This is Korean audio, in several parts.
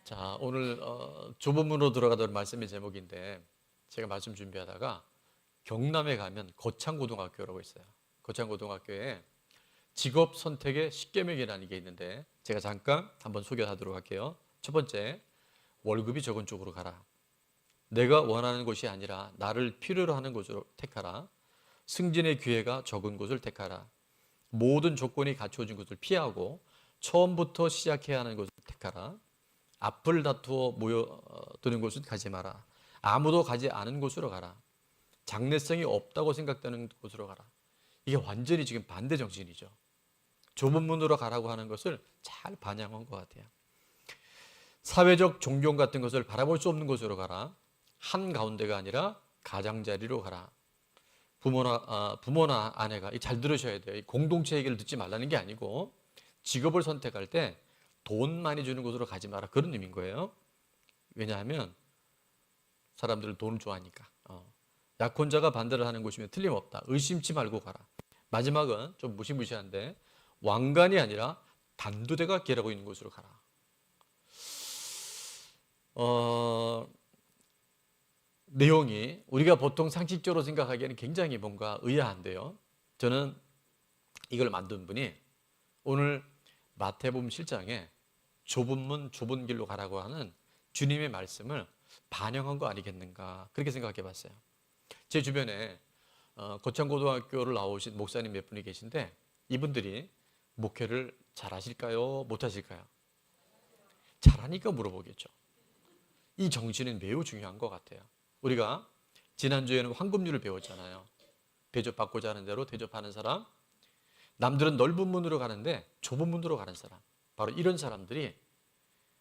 자, 오늘 좁은 문으로 들어가도록 말씀의 제목인데 제가 말씀 준비하다가 경남에 가면 거창고등학교라고 있어요. 거창고등학교에 직업 선택의 10계명이라는 게 있는데 제가 잠깐 한번 소개하도록 할게요. 첫 번째, 월급이 적은 쪽으로 가라. 내가 원하는 곳이 아니라 나를 필요로 하는 곳으로 택하라. 승진의 기회가 적은 곳을 택하라. 모든 조건이 갖추어진 곳을 피하고 처음부터 시작해야 하는 곳을 택하라. 앞을 다투어 모여드는 곳은 가지 마라. 아무도 가지 않은 곳으로 가라. 장래성이 없다고 생각되는 곳으로 가라. 이게 완전히 지금 반대 정신이죠. 좁은 문으로 가라고 하는 것을 잘 반영한 것 같아요. 사회적 존경 같은 것을 바라볼 수 없는 곳으로 가라. 한가운데가 아니라 가장자리로 가라. 부모나 아내가 잘 들으셔야 돼요. 공동체 얘기를 듣지 말라는 게 아니고 직업을 선택할 때 돈 많이 주는 곳으로 가지 마라, 그런 의미인 거예요. 왜냐하면 사람들은 돈을 좋아하니까. 약혼자가 반대를 하는 곳이면 틀림없다. 의심치 말고 가라. 마지막은 좀 무시무시한데 왕관이 아니라 단두대가 길하고 있는 곳으로 가라. 내용이 우리가 보통 상식적으로 생각하기에는 굉장히 뭔가 의아한데요. 저는 이걸 만든 분이 오늘 마태복음 7장에 좁은 문 좁은 길로 가라고 하는 주님의 말씀을 반영한 거 아니겠는가, 그렇게 생각해 봤어요. 제 주변에 거창고등학교를 나오신 목사님 몇 분이 계신데 이분들이 목회를 잘 하실까요? 못 하실까요? 잘하니까 물어보겠죠. 이 정신은 매우 중요한 것 같아요. 우리가 지난주에는 황금률을 배웠잖아요. 대접받고자 하는 대로 대접하는 사람, 남들은 넓은 문으로 가는데 좁은 문으로 가는 사람, 바로 이런 사람들이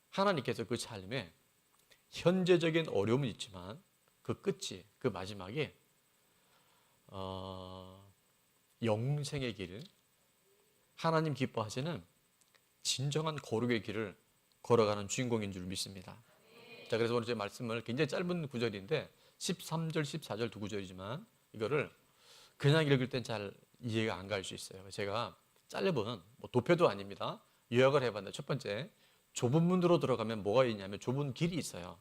하나님께서 그 삶에 현재적인 어려움은 있지만 그 끝이, 그 마지막에 영생의 길, 하나님 기뻐하시는 진정한 거룩의 길을 걸어가는 주인공인 줄 믿습니다. 자, 그래서 오늘 제 말씀을 굉장히 짧은 구절인데 13절, 14절 두 구절이지만 이거를 그냥 읽을 땐 잘 이해가 안 갈 수 있어요. 제가 짧은 도표도 아닙니다. 요약을 해봤는데 첫 번째, 좁은 문으로 들어가면 뭐가 있냐면 좁은 길이 있어요.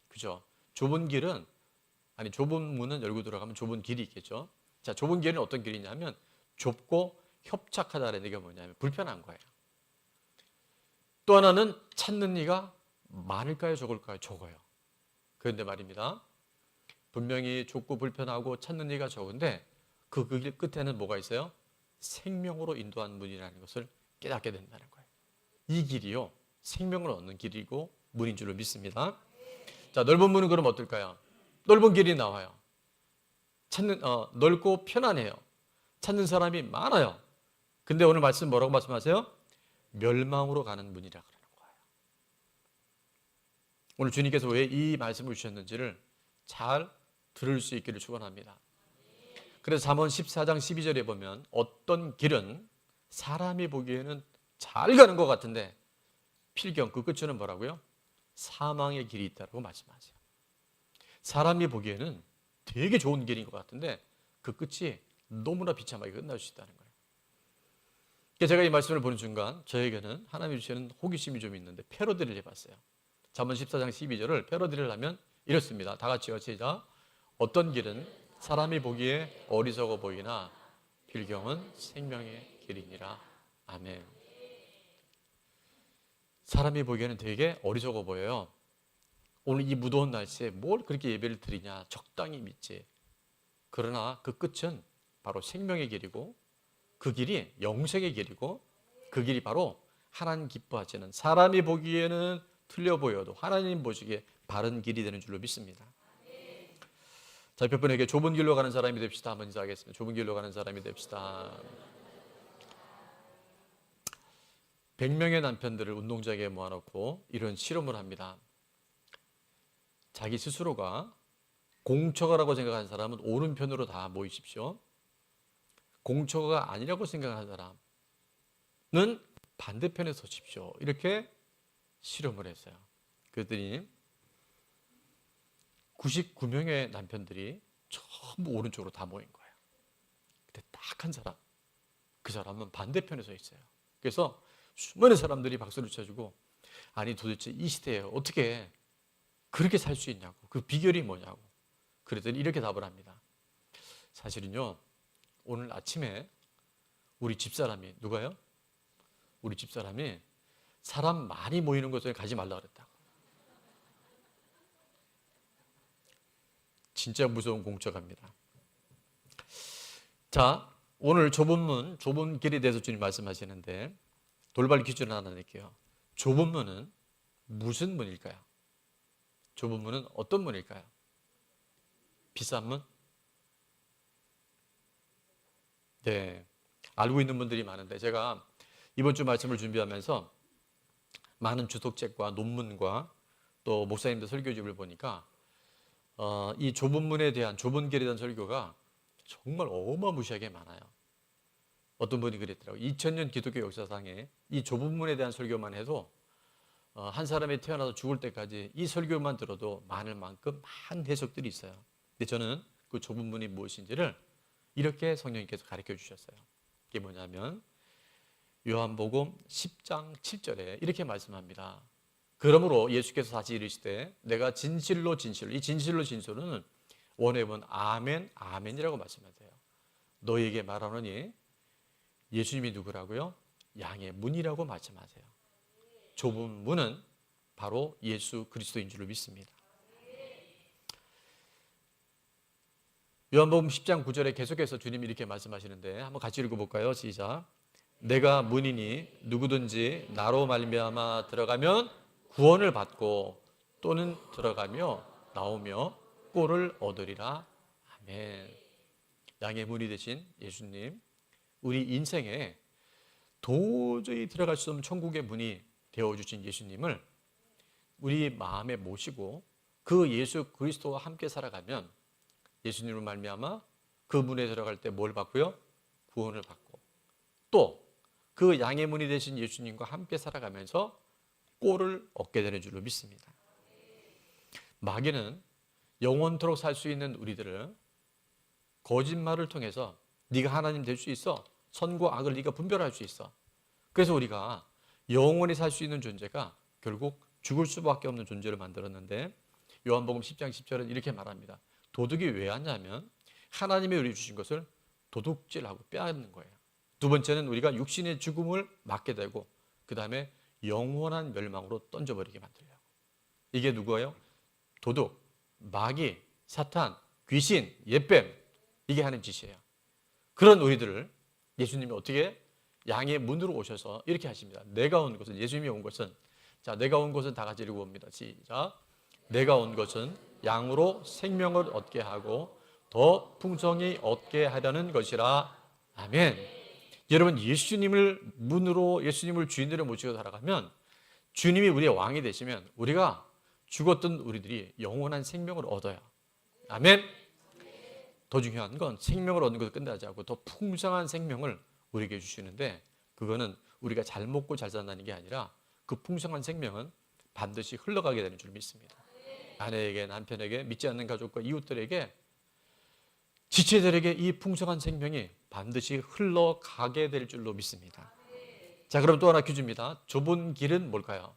그죠? 좁은 문은 열고 들어가면 좁은 길이 있겠죠. 자, 좁은 길은 어떤 길이냐면 좁고 협착하다라는 얘기가 뭐냐면 불편한 거예요. 또 하나는 찾는 이가 많을까요, 적을까요? 적어요. 그런데 말입니다, 분명히 좁고 불편하고 찾는 이가 적은데 그 길 끝에는 뭐가 있어요? 생명으로 인도한 문이라는 것을 깨닫게 된다는 거예요. 이 길이요, 생명을 얻는 길이고 문인 줄로 믿습니다. 자, 넓은 문은 그럼 어떨까요? 넓은 길이 나와요. 넓고 편안해요. 찾는 사람이 많아요. 근데 오늘 말씀 뭐라고 말씀하세요? 멸망으로 가는 문이라 그러는 거예요. 오늘 주님께서 왜 이 말씀을 주셨는지를 잘 들을 수 있기를 축원합니다. 그래서 잠언 14장 12절에 보면 어떤 길은 사람이 보기에는 잘 가는 것 같은데 필경 그 끝에는 뭐라고요? 사망의 길이 있다고 말씀하세요. 사람이 보기에는 되게 좋은 길인 것 같은데 그 끝이 너무나 비참하게 끝날 수 있다는 거예요. 제가 이 말씀을 보는 순간 저에게는 하나님이 주시는 호기심이 좀 있는데 패러디를 해봤어요. 잠언 14장 12절을 패러디를 하면 이렇습니다. 다 같이요, 시작. 어떤 길은 사람이 보기에 어리석어 보이나 필경은 생명의 길이니라. 아멘. 사람이 보기에는 되게 어리석어 보여요. 오늘 이 무더운 날씨에 뭘 그렇게 예배를 드리냐, 적당히 믿지. 그러나 그 끝은 바로 생명의 길이고 그 길이 영생의 길이고 그 길이 바로 하나님 기뻐하시는, 사람이 보기에는 틀려 보여도 하나님 보시기에 바른 길이 되는 줄로 믿습니다. 자, 옆에 분에게 좁은 길로 가는 사람이 됩시다 한번 인사하겠습니다. 좁은 길로 가는 사람이 됩시다. 100명의 남편들을 운동장에 모아놓고 이런 실험을 합니다. 자기 스스로가 공처가라고 생각하는 사람은 오른편으로 다 모이십시오. 공처가 아니라고 생각하는 사람은 반대편에 서십시오. 이렇게 실험을 했어요. 그랬더니 99명의 남편들이 전부 오른쪽으로 다 모인 거예요. 근데 딱 한 사람, 그 사람은 반대편에 서 있어요. 그래서 수많은 사람들이 박수를 쳐주고 아니 도대체 이 시대에 어떻게 그렇게 살 수 있냐고, 그 비결이 뭐냐고. 그랬더니 이렇게 답을 합니다. 사실은요, 오늘 아침에 우리 집사람이, 누가요? 우리 집사람이 사람 많이 모이는 곳에 가지 말라 그랬다고. 진짜 무서운 공적합니다. 자, 오늘 좁은 문, 좁은 길에 대해서 주님 말씀하시는데 돌발 퀴즈를 하나 낼게요. 좁은 문은 무슨 문일까요? 좁은 문은 어떤 문일까요? 비싼 문? 네, 알고 있는 분들이 많은데 제가 이번 주 말씀을 준비하면서 많은 주석책과 논문과 또 목사님들 설교집을 보니까 이 좁은 문에 대한, 좁은 길에 대한 설교가 정말 어마무시하게 많아요. 어떤 분이 그랬더라고요. 2000년 기독교 역사상에 이 좁은 문에 대한 설교만 해도 한 사람이 태어나서 죽을 때까지 이 설교만 들어도 많을 만큼 많은 해석들이 있어요. 근데 저는 그 좁은 문이 무엇인지를 이렇게 성령님께서 가르쳐 주셨어요. 그게 뭐냐면 요한복음 10장 7절에 이렇게 말씀합니다. 그러므로 예수께서 다시 이르시되 내가 진실로 진실로, 이 진실로 진실로는 원어에는 아멘 아멘이라고 말씀하세요. 너희에게 말하노니, 예수님이 누구라고요? 양의 문이라고 말씀하세요. 좁은 문은 바로 예수 그리스도인 줄로 믿습니다. 요한복음 10장 9절에 계속해서 주님이 이렇게 말씀하시는데 한번 같이 읽어볼까요? 시작. 내가 문이니 누구든지 나로 말미암아 들어가면 구원을 받고 또는 들어가며 나오며 꼴을 얻으리라. 아멘. 양의 문이 되신 예수님, 우리 인생에 도저히 들어갈 수 없는 천국의 문이 되어주신 예수님을 우리 마음에 모시고 그 예수 그리스도와 함께 살아가면 예수님으로 말미암아 그 문에 들어갈 때 뭘 받고요? 구원을 받고 또 그 양의 문이 되신 예수님과 함께 살아가면서 꼴을 얻게 되는 줄로 믿습니다. 마귀는 영원토록 살 수 있는 우리들을 거짓말을 통해서 네가 하나님 될 수 있어, 선과 악을 네가 분별할 수 있어, 그래서 우리가 영원히 살 수 있는 존재가 결국 죽을 수밖에 없는 존재를 만들었는데 요한복음 10장 10절은 이렇게 말합니다. 도둑이 왜 왔냐면 하나님이 우리 주신 것을 도둑질하고 빼앗는 거예요. 두 번째는 우리가 육신의 죽음을 맞게 되고 그 다음에 영원한 멸망으로 던져버리게 만들려고. 이게 누구예요? 도둑, 마귀, 사탄, 귀신, 옛뱀, 이게 하는 짓이에요. 그런 우리들을 예수님이 어떻게 양의 문으로 오셔서 이렇게 하십니다. 내가 온 것은, 예수님이 온 것은, 자, 내가 온 것은 다 같이 읽어봅니다. 시작. 내가 온 것은 양으로 생명을 얻게 하고 더 풍성히 얻게 하려는 것이라. 아멘. 여러분, 예수님을 문으로, 예수님을 주인으로 모시고 살아가면 주님이 우리의 왕이 되시면 우리가 죽었던 우리들이 영원한 생명을 얻어요. 아멘. 더 중요한 건 생명을 얻는 것을 끝나지 않고 더 풍성한 생명을 우리에게 주시는데, 그거는 우리가 잘 먹고 잘 산다는 게 아니라 그 풍성한 생명은 반드시 흘러가게 되는 줄 믿습니다. 아내에게, 남편에게, 믿지 않는 가족과 이웃들에게, 지체들에게 이 풍성한 생명이 반드시 흘러가게 될 줄로 믿습니다. 자, 그럼 또 하나 퀴즈입니다. 좁은 길은 뭘까요?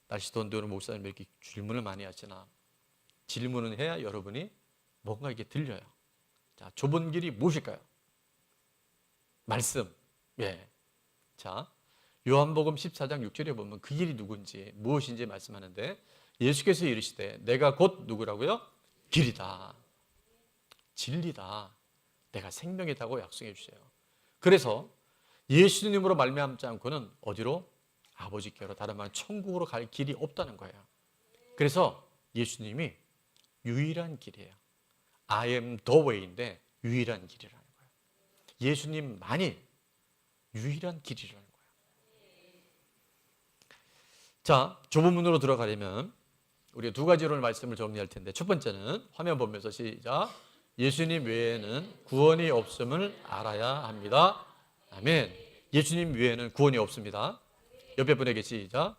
날씨 더운데 오늘 목사님 이렇게 질문을 많이 하시나? 질문을 해야 여러분이 뭔가 이게 들려요. 자, 좁은 길이 무엇일까요? 말씀. 예. 자, 요한복음 14장 6절에 보면 그 길이 누군지, 무엇인지 말씀하는데 예수께서 이르시되 내가 곧 누구라고요? 길이다, 진리다, 내가 생명이다고 약속해 주세요. 그래서 예수님으로 말미암지 않고는 어디로? 아버지께로, 다른 말은 천국으로 갈 길이 없다는 거예요. 그래서 예수님이 유일한 길이에요. I am the way인데 유일한 길이라는 거예요. 예수님만이 유일한 길이라는 거예요. 자, 좁은 문으로 들어가려면 우리가 두 가지로 말씀을 정리할 텐데, 첫 번째는 화면 보면서 시작. 예수님 외에는 구원이 없음을 알아야 합니다. 아멘. 예수님 외에는 구원이 없습니다. 옆에 분에게 시작.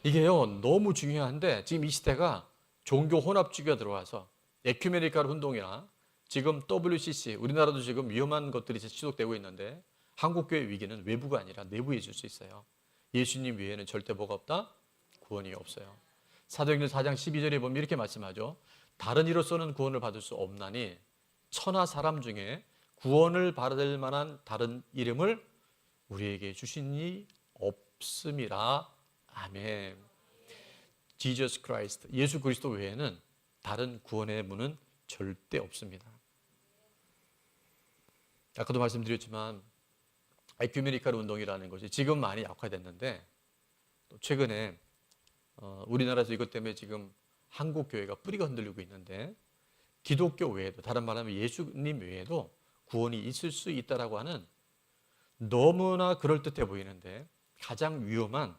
이게요, 너무 중요한데 지금 이 시대가 종교 혼합주의가 들어와서 에큐메니칼 운동이나 지금 WCC, 우리나라도 지금 위험한 것들이 지속되고 있는데 한국교회 위기는 외부가 아니라 내부에 있을 수 있어요. 예수님 외에는 절대 뭐가 없다? 구원이 없어요. 사도행전 4장 12절에 보면 이렇게 말씀하죠. 다른 이로서는 구원을 받을 수 없나니 천하 사람 중에 구원을 받을 만한 다른 이름을 우리에게 주시니 없음이라. 아멘. Jesus Christ, 예수 그리스도 외에는 다른 구원의 문은 절대 없습니다. 아까도 말씀드렸지만 에큐메니컬 운동이라는 것이 지금 많이 약화됐는데 또 최근에 우리나라에서 이것 때문에 지금 한국 교회가 뿌리가 흔들리고 있는데 기독교 외에도, 다른 말하면 예수님 외에도 구원이 있을 수 있다라고 하는 너무나 그럴듯해 보이는데 가장 위험한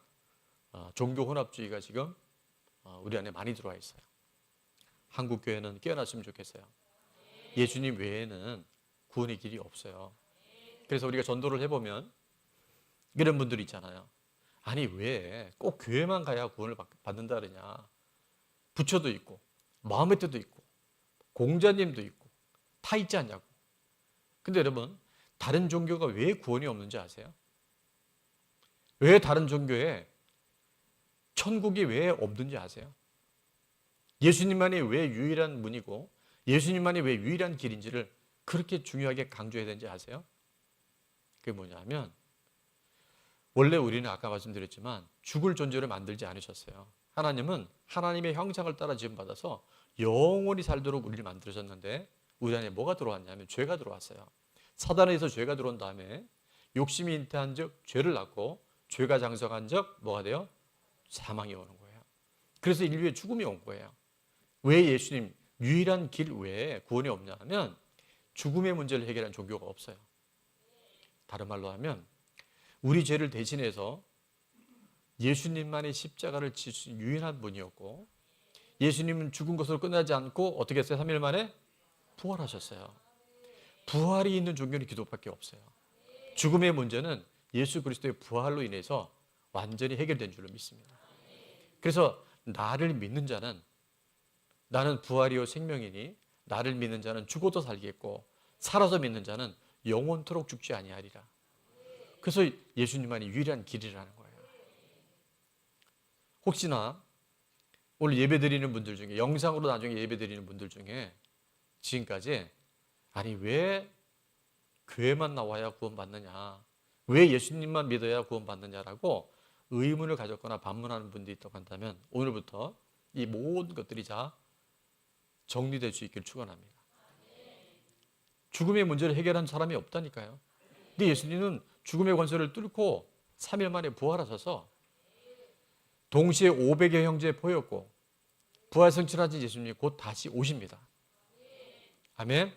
종교 혼합주의가 지금 우리 안에 많이 들어와 있어요. 한국 교회는 깨어났으면 좋겠어요. 예수님 외에는 구원의 길이 없어요. 그래서 우리가 전도를 해보면 이런 분들이 있잖아요. 아니 왜 꼭 교회만 가야 구원을 받는다 그러냐. 부처도 있고 마음의 뜻도 있고 공자님도 있고 다 있지 않냐고. 근데 여러분, 다른 종교가 왜 구원이 없는지 아세요? 왜 다른 종교에 천국이 왜 없는지 아세요? 예수님만이 왜 유일한 문이고 예수님만이 왜 유일한 길인지를 그렇게 중요하게 강조해야 되는지 아세요? 그게 뭐냐면 원래 우리는 아까 말씀드렸지만 죽을 존재를 만들지 않으셨어요. 하나님은 하나님의 형상을 따라 지음받아서 영원히 살도록 우리를 만들으셨는데 우리 안에 뭐가 들어왔냐면 죄가 들어왔어요. 사단에서 죄가 들어온 다음에 욕심이 잉태한 즉 죄를 낳고 죄가 장성한 즉 뭐가 돼요? 사망이 오는 거예요. 그래서 인류의 죽음이 온 거예요. 왜 예수님 유일한 길 외에 구원이 없냐 하면 죽음의 문제를 해결한 종교가 없어요. 다른 말로 하면 우리 죄를 대신해서 예수님만이 십자가를 지신 유일한 분이었고 예수님은 죽은 것으로 끝나지 않고 어떻게 했어요? 3일 만에 부활하셨어요. 부활이 있는 종교는 기독밖에 없어요. 죽음의 문제는 예수 그리스도의 부활로 인해서 완전히 해결된 줄로 믿습니다. 그래서 나를 믿는 자는 나는 부활이요 생명이니 나를 믿는 자는 죽어도 살겠고 살아서 믿는 자는 영원토록 죽지 아니하리라. 그래서 예수님만이 유일한 길이라는 거예요. 혹시나 오늘 예배 드리는 분들 중에 영상으로 나중에 예배 드리는 분들 중에 지금까지 아니 왜 교회만 나와야 구원받느냐, 왜 예수님만 믿어야 구원받느냐라고 의문을 가졌거나 반문하는 분들이 있다고 한다면 오늘부터 이 모든 것들이 다 정리될 수 있기를 축원합니다. 죽음의 문제를 해결한 사람이 없다니까요. 근데 예수님은 죽음의 권세를 뚫고 3일 만에 부활하셔서 동시에 500의 형제에 보였고 부활승천하신 예수님이 곧 다시 오십니다. 아멘.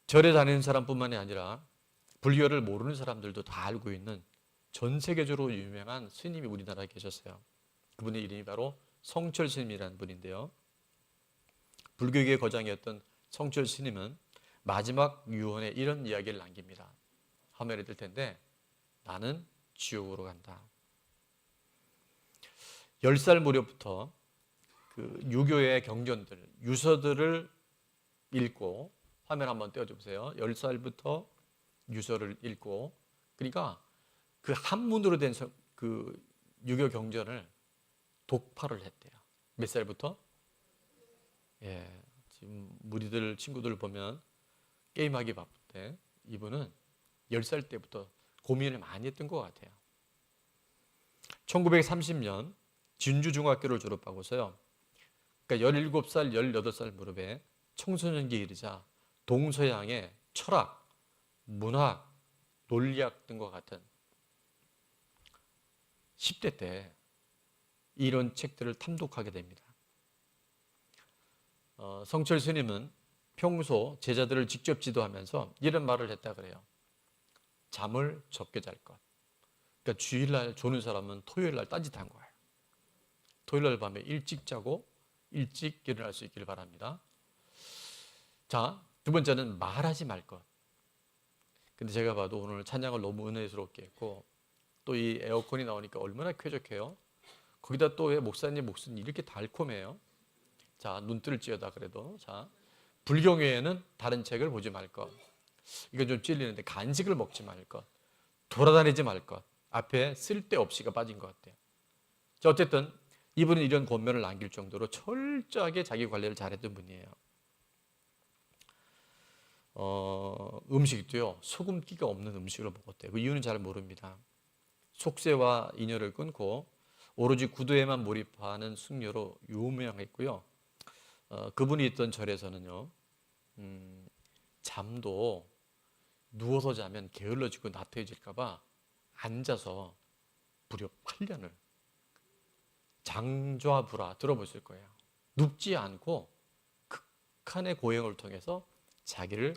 절에 다니는 사람뿐만이 아니라 불교를 모르는 사람들도 다 알고 있는 전 세계적으로 유명한 스님이 우리나라에 계셨어요. 그분의 이름이 바로 성철 스님이라는 분인데요. 불교계의 거장이었던 성철 스님은 마지막 유언에 이런 이야기를 남깁니다. 화면에 뜰 텐데 나는 지옥으로 간다. 10살 무렵부터 그 유교의 경전들, 유서들을 읽고 화면 한번 띄워주세요. 10살부터 유서를 읽고 그러니까 그 한문으로 된 그 유교 경전을 독파를 했대요. 몇 살부터? 예, 지금 무리들 친구들 보면 게임하기 바쁜데 이분은 10살 때부터 고민을 많이 했던 것 같아요. 1930년 진주중학교를 졸업하고서요. 그러니까 17살, 18살 무렵에 청소년기에 이르자 동서양의 철학, 문학, 논리학 등과 같은 10대 때 이런 책들을 탐독하게 됩니다. 성철 스님은 평소 제자들을 직접 지도하면서 이런 말을 했다 그래요. 잠을 적게 잘 것. 그러니까 주일날 조는 사람은 토요일날 딴짓한 거예요. 토요일날 밤에 일찍 자고 일찍 일어날 수 있기를 바랍니다. 자, 두 번째는 말하지 말 것. 근데 제가 봐도 오늘 찬양을 너무 은혜스럽게 했고 또 이 에어컨이 나오니까 얼마나 쾌적해요. 거기다 또 왜 목사님 목소리 이렇게 달콤해요. 자, 눈뜰을 찌어다 그래도 자, 불경 외에는 다른 책을 보지 말 것. 이건 좀 찔리는데 간식을 먹지 말 것. 돌아다니지 말 것. 앞에 쓸데없이가 빠진 것 같아요. 자, 어쨌든 이분은 이런 권면을 남길 정도로 철저하게 자기 관리를 잘했던 분이에요. 음식도요, 소금기가 없는 음식을 먹었대요. 그 이유는 잘 모릅니다. 속세와 인연을 끊고 오로지 구두에만 몰입하는 승려로 유명했고요. 그분이 있던 절에서는요, 잠도 누워서 자면 게을러지고 나태해질까봐 앉아서 무려 8년을 장좌불화 들어보실 거예요. 눕지 않고 극한의 고행을 통해서 자기를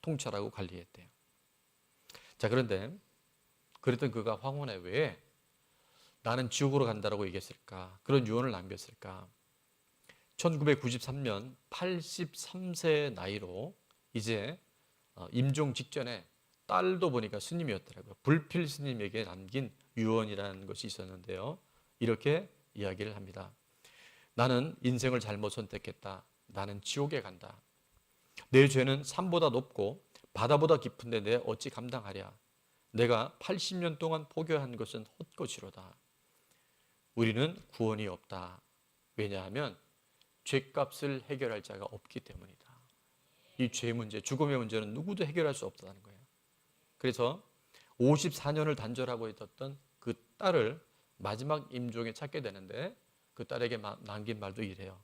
통찰하고 관리했대요. 자, 그런데 그랬던 그가 황혼에 왜 나는 지옥으로 간다라고 얘기했을까? 그런 유언을 남겼을까? 1993년 83세 나이로 이제 임종 직전에 딸도 보니까 스님이었더라고요. 불필 스님에게 남긴 유언이라는 것이 있었는데요. 이렇게 이야기를 합니다. 나는 인생을 잘못 선택했다. 나는 지옥에 간다. 내 죄는 산보다 높고 바다보다 깊은데 내 어찌 감당하랴. 내가 80년 동안 포교한 것은 헛것이로다. 우리는 구원이 없다. 왜냐하면 죄값을 해결할 자가 없기 때문이다. 이 죄 문제, 죽음의 문제는 누구도 해결할 수 없다는 거예요. 그래서 54년을 단절하고 있었던 그 딸을 마지막 임종에 찾게 되는데 그 딸에게 남긴 말도 이래요.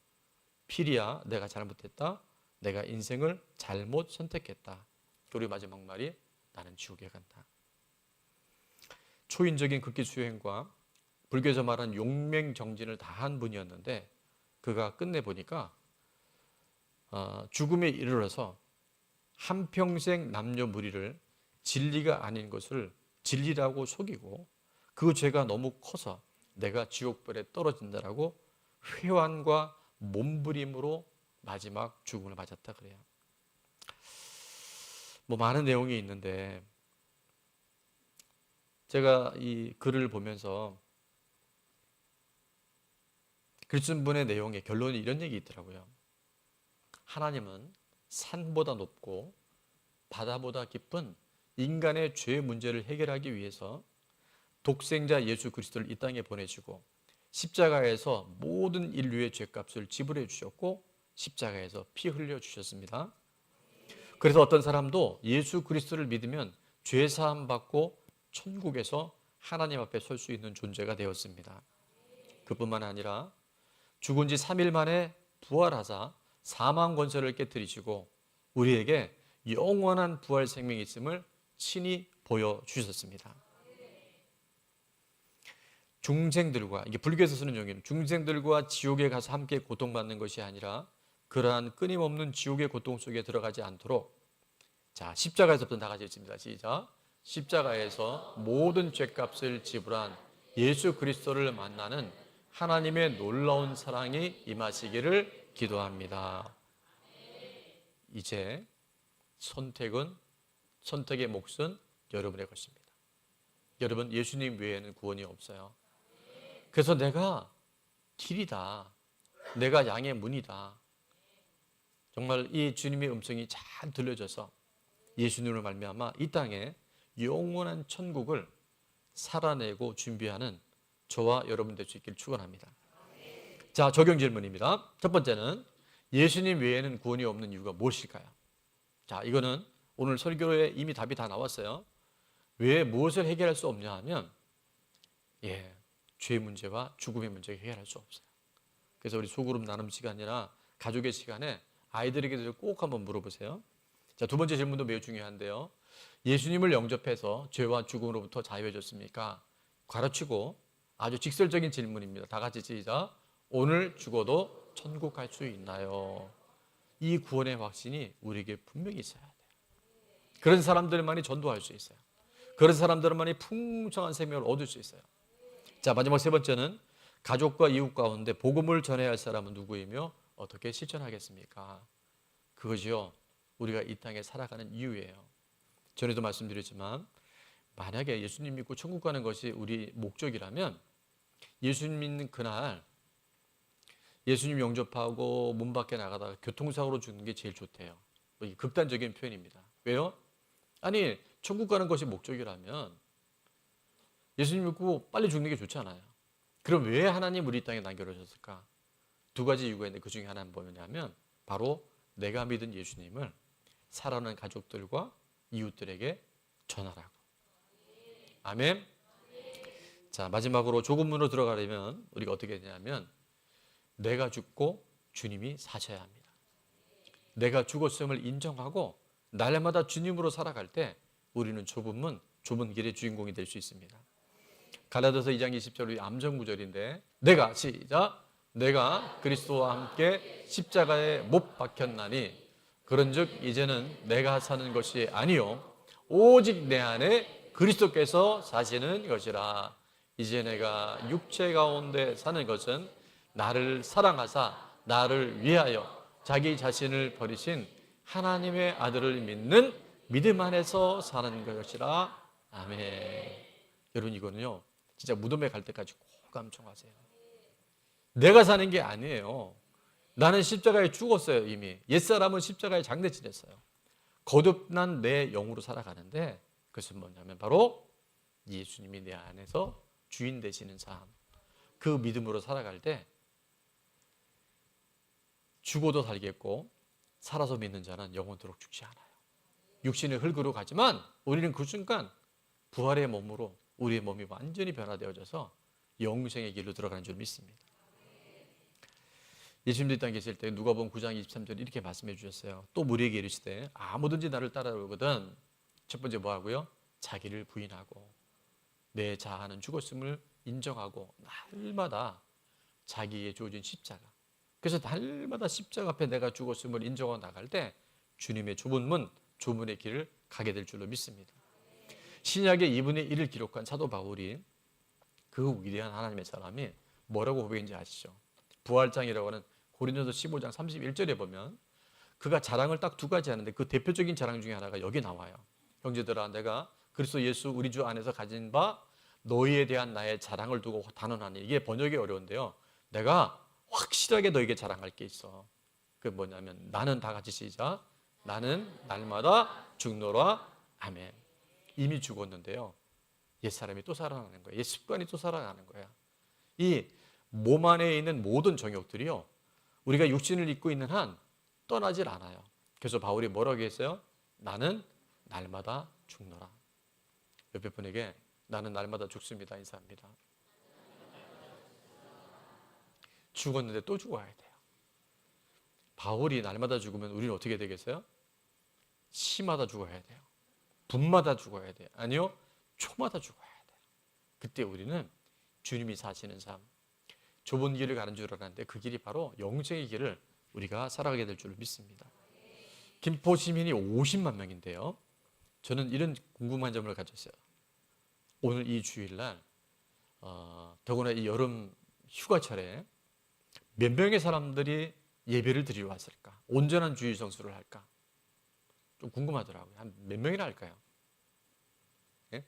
필이야, 내가 잘못했다. 내가 인생을 잘못 선택했다. 그리고 마지막 말이 나는 지옥에 간다. 초인적인 극기 수행과 불교에서 말하는 용맹정진을 다한 분이었는데 그가 끝내보니까 죽음에 이르러서 한평생 남녀무리를 진리가 아닌 것을 진리라고 속이고 그 죄가 너무 커서 내가 지옥불에 떨어진다라고 회환과 몸부림으로 마지막 죽음을 맞았다 그래요. 뭐 많은 내용이 있는데 제가 이 글을 보면서 글 쓴 분의 내용의 결론이 이런 얘기 있더라고요. 하나님은 산보다 높고 바다보다 깊은 인간의 죄 문제를 해결하기 위해서 독생자 예수 그리스도를 이 땅에 보내시고 십자가에서 모든 인류의 죄값을 지불해 주셨고 십자가에서 피 흘려 주셨습니다. 그래서 어떤 사람도 예수 그리스도를 믿으면 죄 사함 받고 천국에서 하나님 앞에 설 수 있는 존재가 되었습니다. 그뿐만 아니라 죽은 지 3일 만에 부활하사 사망 권세를 깨뜨리시고 우리에게 영원한 부활 생명이 있음을 친히 보여주셨습니다. 중생들과, 이게 불교에서 쓰는 용어는 중생들과 지옥에 가서 함께 고통받는 것이 아니라 그러한 끊임없는 지옥의 고통 속에 들어가지 않도록, 자, 십자가에서부터 다 같이 읽습니다. 시작. 십자가에서 모든 죄값을 지불한 예수 그리스도를 만나는 하나님의 놀라운 사랑이 임하시기를 기도합니다. 이제 선택의 몫은 여러분의 것입니다. 여러분, 예수님 외에는 구원이 없어요. 그래서 내가 길이다. 내가 양의 문이다. 정말 이 주님의 음성이 잘 들려져서 예수님을 말미암아 이 땅에 영원한 천국을 살아내고 준비하는 저와 여러분 될 수 있기를 축원합니다. 자, 적용 질문입니다. 첫 번째는 예수님 외에는 구원이 없는 이유가 무엇일까요? 자, 이거는 오늘 설교에 이미 답이 다 나왔어요. 왜 무엇을 해결할 수 없냐 하면 죄 문제와 죽음의 문제를 해결할 수 없어요. 그래서 우리 소그룹 나눔 시간이나 가족의 시간에 아이들에게도 꼭 한번 물어보세요. 자, 두 번째 질문도 매우 중요한데요. 예수님을 영접해서 죄와 죽음으로부터 자유해졌습니까? 가르치고 아주 직설적인 질문입니다. 다 같이 시작. 오늘 죽어도 천국 갈 수 있나요? 이 구원의 확신이 우리에게 분명히 있어야 돼요. 그런 사람들만이 전도할 수 있어요. 그런 사람들만이 풍성한 생명을 얻을 수 있어요. 자, 마지막 세 번째는 가족과 이웃 가운데 복음을 전해야 할 사람은 누구이며 어떻게 실천하겠습니까? 그것이요, 우리가 이 땅에 살아가는 이유예요. 전에도 말씀드렸지만 만약에 예수님 믿고 천국 가는 것이 우리 목적이라면 예수님 믿는 그날 예수님 영접하고 문 밖에 나가다가 교통사고로 죽는 게 제일 좋대요. 뭐 이게 극단적인 표현입니다. 왜요? 아니 천국 가는 것이 목적이라면 예수님 믿고 빨리 죽는 게 좋잖아요. 그럼 왜 하나님 우리 땅에 남겨놓으셨을까? 두 가지 이유가 있는데 그 중에 하나는 뭐냐면 바로 내가 믿은 예수님을 사랑하는 가족들과 이웃들에게 전하라고. 아멘. 자, 마지막으로 조금문으로 들어가려면 우리가 어떻게 되냐면 내가 죽고 주님이 사셔야 합니다. 내가 죽었음을 인정하고 날마다 주님으로 살아갈 때 우리는 좁은 길의 주인공이 될 수 있습니다. 갈라디아서 2장 20절이 암전 구절인데 시작. 내가 그리스도와 함께 십자가에 못 박혔나니 그런즉 이제는 내가 사는 것이 아니요 오직 내 안에 그리스도께서 사시는 것이라. 이제 내가 육체 가운데 사는 것은 나를 사랑하사 나를 위하여 자기 자신을 버리신 하나님의 아들을 믿는 믿음 안에서 사는 것이라. 아멘. 여러분 이거는요 진짜 무덤에 갈 때까지 꼭 감청하세요. 내가 사는 게 아니에요. 나는 십자가에 죽었어요. 이미 옛사람은 십자가에 장대 지냈어요. 거듭난 내 영으로 살아가는데 그것은 뭐냐면 바로 예수님이 내 안에서 주인 되시는 삶. 그 믿음으로 살아갈 때 죽어도 살겠고 살아서 믿는 자는 영원토록 죽지 않아요. 육신의 흙으로 가지만 우리는 그 순간 부활의 몸으로 우리의 몸이 완전히 변화되어져서 영생의 길로 들어가는 줄 믿습니다. 예수님도 이 땅에 계실 때 누가복음 9장 23절 이렇게 말씀해 주셨어요. 또 우리에게 이르시되 아무든지 나를 따라오거든 첫 번째 뭐 하고요? 자기를 부인하고 내 자아는 죽었음을 인정하고 날마다 자기의 주어진 십자가. 그래서 날마다 십자가 앞에 내가 죽었음을 인정하고 나갈 때 주님의 좁은 의 길을 가게 될 줄로 믿습니다. 신약의 2분의 1을 기록한 사도 바울이 그 위대한 하나님의 사람이 뭐라고 고백인지 아시죠? 부활장이라고 하는 고린도서 15장 31절에 보면 그가 자랑을 딱 두 가지 하는데 그 대표적인 자랑 중에 하나가 여기 나와요. 형제들아 내가 그리스도 예수 우리 주 안에서 가진 바 너희에 대한 나의 자랑을 두고 단언하니. 이게 번역이 어려운데요. 내가 확실하게 너에게 자랑할 게 있어. 그게 뭐냐면 나는 다 같이 시작. 나는 날마다 죽노라. 아멘. 이미 죽었는데요. 옛사람이 또 살아나는 거예요. 옛 습관이 또 살아나는 거야. 이 몸 안에 있는 모든 정욕들이요. 우리가 육신을 입고 있는 한 떠나질 않아요. 그래서 바울이 뭐라고 했어요? 나는 날마다 죽노라. 옆에 분에게 나는 날마다 죽습니다. 인사합니다. 죽었는데 또 죽어야 돼요. 바울이 날마다 죽으면 우리는 어떻게 되겠어요? 시마다 죽어야 돼요. 분마다 죽어야 돼요. 아니요, 초마다 죽어야 돼요. 그때 우리는 주님이 사시는 삶, 좁은 길을 가는 줄 알았는데 그 길이 바로 영생의 길을 우리가 살아가게 될 줄 믿습니다. 김포 시민이 50만 명인데요. 저는 이런 궁금한 점을 가졌어요. 오늘 이 주일날 더구나 이 여름 휴가철에 몇 명의 사람들이 예배를 드리러 왔을까? 온전한 주일 성수를 할까? 좀 궁금하더라고요. 한 몇 명이나 할까요? 예?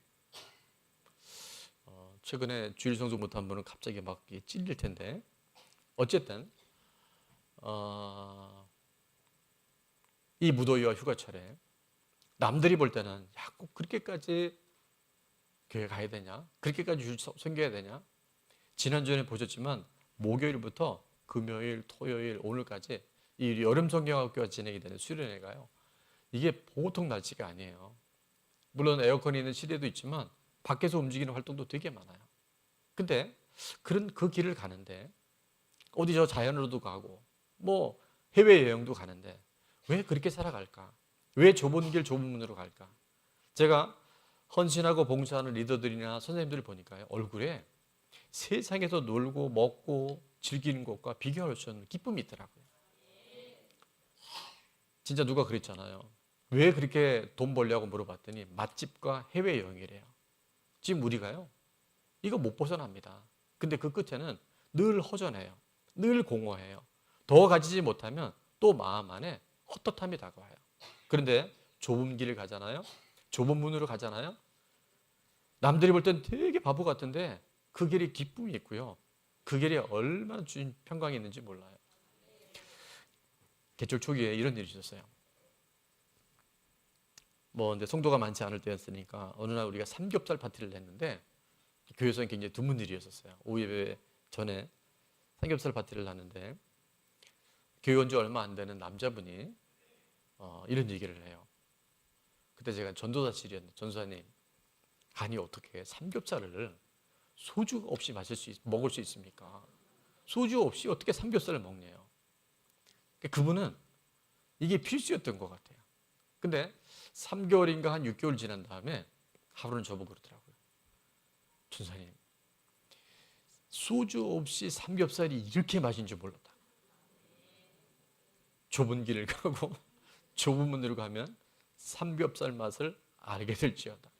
최근에 주일 성수 못한 분은 갑자기 막 찔릴 텐데 어쨌든 이 무더위와 휴가철에 남들이 볼 때는 야, 꼭 그렇게까지 교회 가야 되냐? 그렇게까지 주일 섬겨야 되냐? 지난주에 보셨지만 목요일부터 금요일, 토요일, 오늘까지 이 여름 성경학교가 진행이 되는 수련회가요. 이게 보통 날씨가 아니에요. 물론 에어컨이 있는 실내도 있지만 밖에서 움직이는 활동도 되게 많아요. 근데 그 길을 가는데 어디 저 자연으로도 가고 뭐 해외여행도 가는데 왜 그렇게 살아갈까? 왜 좁은 길 좁은 문으로 갈까? 제가 헌신하고 봉사하는 리더들이나 선생님들을 보니까요. 얼굴에 세상에서 놀고 먹고 즐기는 것과 비교할 수 없는 기쁨이 있더라고요. 진짜 누가 그랬잖아요. 왜 그렇게 돈 벌려고 물어봤더니 맛집과 해외여행이래요. 지금 우리가요. 이거 못 벗어납니다. 근데 그 끝에는 늘 허전해요. 늘 공허해요. 더 가지지 못하면 또 마음 안에 헛헛함이 다가와요. 그런데 좁은 길을 가잖아요. 좁은 문으로 가잖아요. 남들이 볼 땐 되게 바보 같은데 그 길에 기쁨이 있고요. 그 길이 얼마나 주님 평강이 있는지 몰라요. 개척 초기에 이런 일이 있었어요. 근데 성도가 많지 않을 때였으니까 어느 날 우리가 삼겹살 파티를 했는데 교회에서는 굉장히 드문 일이었었어요. 오후 예배 전에 삼겹살 파티를 하는데 교회 온 지 얼마 안 되는 남자분이 이런 얘기를 해요. 그때 제가 전도사실이었는데 전도사님, 아니 어떻게 삼겹살을 소주 없이 먹을 수 있습니까? 소주 없이 어떻게 삼겹살을 먹냐요. 그분은 이게 필수였던 것 같아요. 근데 3개월인가 한 6개월 지난 다음에 하루는 저보고 그러더라고요. 전사님, 소주 없이 삼겹살이 이렇게 맛인 줄 몰랐다. 좁은 길을 가고 좁은 문으로 가면 삼겹살 맛을 알게 될지어다.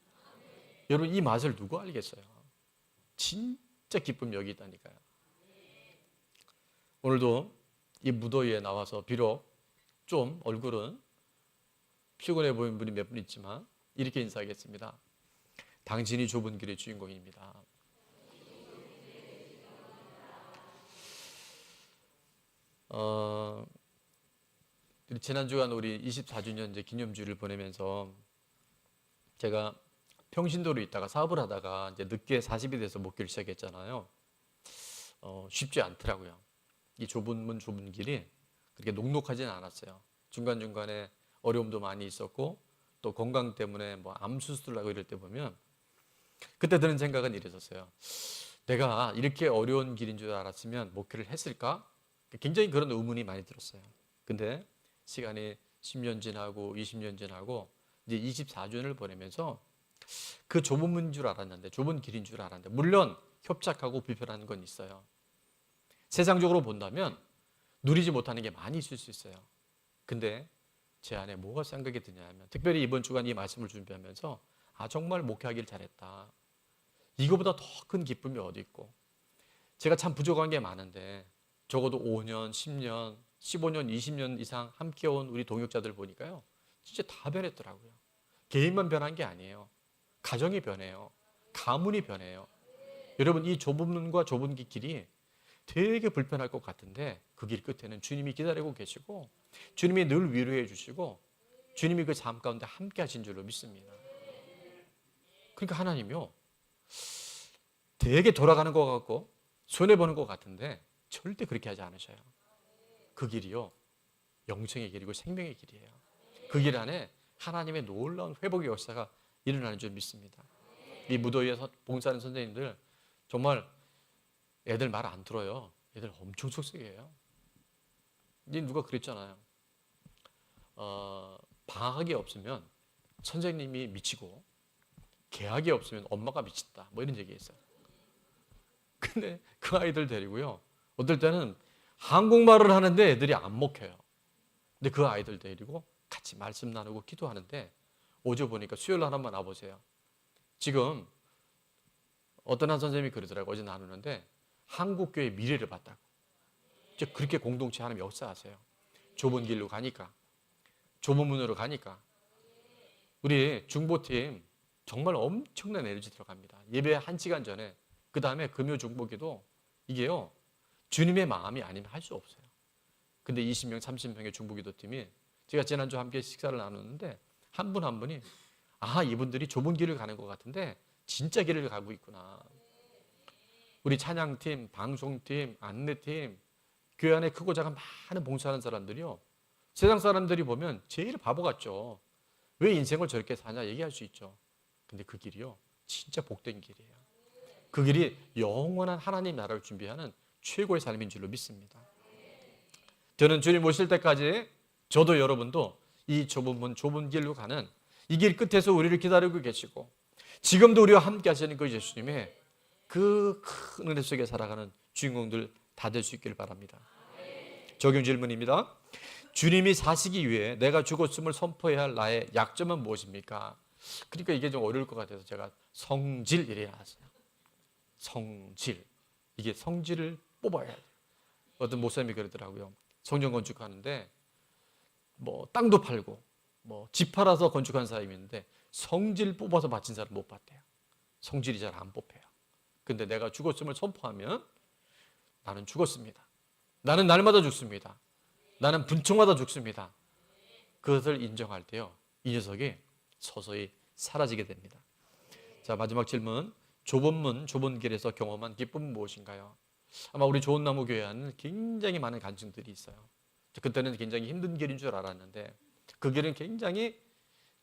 여러분, 이 맛을 누가 알겠어요? 진짜 기쁨이 여기 있다니까요. 오늘도 이 무더위에 나와서 비록 좀 얼굴은 피곤해 보이는 분이 몇 분 있지만 이렇게 인사하겠습니다. 당신이 좁은 길의 주인공입니다. 지난주간 우리 24주년 이제 기념주를 보내면서 제가 평신도로 있다가 사업을 하다가 이제 늦게 40이 돼서 목회를 시작했잖아요. 쉽지 않더라고요. 이 좁은 길이 그렇게 녹록하지는 않았어요. 중간중간에 어려움도 많이 있었고 또 건강 때문에 암 수술하고 이럴 때 보면 그때 드는 생각은 이랬었어요. 내가 이렇게 어려운 길인 줄 알았으면 목회를 했을까? 굉장히 그런 의문이 많이 들었어요. 근데 시간이 10년 지나고 20년 지나고 이제 24주년을 보내면서 그 좁은 문인 줄 알았는데, 좁은 길인 줄 알았는데, 물론 협착하고 불편한 건 있어요. 세상적으로 본다면 누리지 못하는 게 많이 있을 수 있어요. 근데 제 안에 뭐가 생각이 드냐면, 특별히 이번 주간 이 말씀을 준비하면서 정말 목회하길 잘했다. 이거보다 더 큰 기쁨이 어디 있고, 제가 참 부족한 게 많은데 적어도 5년, 10년, 15년, 20년 이상 함께 온 우리 동역자들 보니까요, 진짜 다 변했더라고요. 개인만 변한 게 아니에요. 가정이 변해요. 가문이 변해요. 여러분, 이 좁은 문과 좁은 길이 되게 불편할 것 같은데 그 길 끝에는 주님이 기다리고 계시고 주님이 늘 위로해 주시고 주님이 그 삶 가운데 함께 하신 줄로 믿습니다. 그러니까 하나님이요, 되게 돌아가는 것 같고 손해보는 것 같은데 절대 그렇게 하지 않으셔요. 그 길이요, 영생의 길이고 생명의 길이에요. 그 길 안에 하나님의 놀라운 회복의 역사가 일어나는 줄 믿습니다. 이 무더위에서 봉사하는 선생님들 정말 애들 말 안 들어요. 애들 엄청 속썩해요. 누가 그랬잖아요. 방학이 없으면 선생님이 미치고 개학이 없으면 엄마가 미친다. 이런 얘기 했어요. 근데 그 아이들 데리고요, 어떨 때는 한국말을 하는데 애들이 안 먹혀요. 근데 그 아이들 데리고 같이 말씀 나누고 기도하는데 어제 보니까 수요일 날 한번 와보세요. 지금 어떤 한 선생님이 그러더라고요. 어제 나누는데 한국교회의 미래를 봤다고. 이제 그렇게 공동체 하나님 역사하세요. 좁은 길로 가니까, 좁은 문으로 가니까. 우리 중보팀 정말 엄청난 에너지 들어갑니다. 예배 1시간 전에, 그 다음에 금요 중보기도 이게요, 주님의 마음이 아니면 할 수 없어요. 근데 20명, 30명의 중보기도 팀이 제가 지난주 함께 식사를 나눴는데 한 분 한 분이 이분들이 좁은 길을 가는 것 같은데 진짜 길을 가고 있구나. 우리 찬양팀, 방송팀, 안내팀, 교회 안에 크고 작은 많은 봉사하는 사람들이요, 세상 사람들이 보면 제일 바보 같죠. 왜 인생을 저렇게 사냐 얘기할 수 있죠. 근데 그 길이요, 진짜 복된 길이에요. 그 길이 영원한 하나님 나라를 준비하는 최고의 삶인 줄로 믿습니다. 저는 주님 오실 때까지 저도 여러분도 이 좁은 문, 좁은 길로 가는 이 길 끝에서 우리를 기다리고 계시고 지금도 우리와 함께 하시는 그 예수님의 그 큰 은혜 속에 살아가는 주인공들 다 될 수 있기를 바랍니다. 적용 질문입니다. 주님이 사시기 위해 내가 죽었음을 선포해야 할 나의 약점은 무엇입니까? 그러니까 이게 좀 어려울 것 같아서 제가 성질 이래 놨어요. 성질. 이게 성질을 뽑아야 돼요. 어떤 목사님이 그러더라고요. 성전 건축하는데 땅도 팔고 집 팔아서 건축한 사람이 있는데 성질 뽑아서 바친 사람 못 봤대요. 성질이 잘 안 뽑혀요. 근데 내가 죽었음을 선포하면 나는 죽었습니다. 나는 날마다 죽습니다. 나는 분총마다 죽습니다. 그것을 인정할 때요, 이 녀석이 서서히 사라지게 됩니다. 자, 마지막 질문. 좁은 문, 좁은 길에서 경험한 기쁨은 무엇인가요? 아마 우리 좋은 나무 교회 안은 굉장히 많은 간증들이 있어요. 그때는 굉장히 힘든 길인 줄 알았는데, 그 길은 굉장히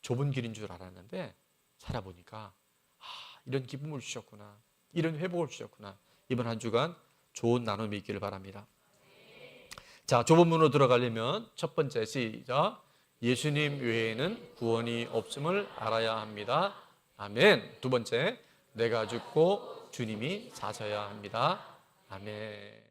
좁은 길인 줄 알았는데 살아보니까 이런 기쁨을 주셨구나, 이런 회복을 주셨구나. 이번 한 주간 좋은 나눔이 있기를 바랍니다. 자, 좁은 문으로 들어가려면 첫 번째, 시작. 예수님 외에는 구원이 없음을 알아야 합니다. 아멘. 두 번째, 내가 죽고 주님이 사셔야 합니다. 아멘.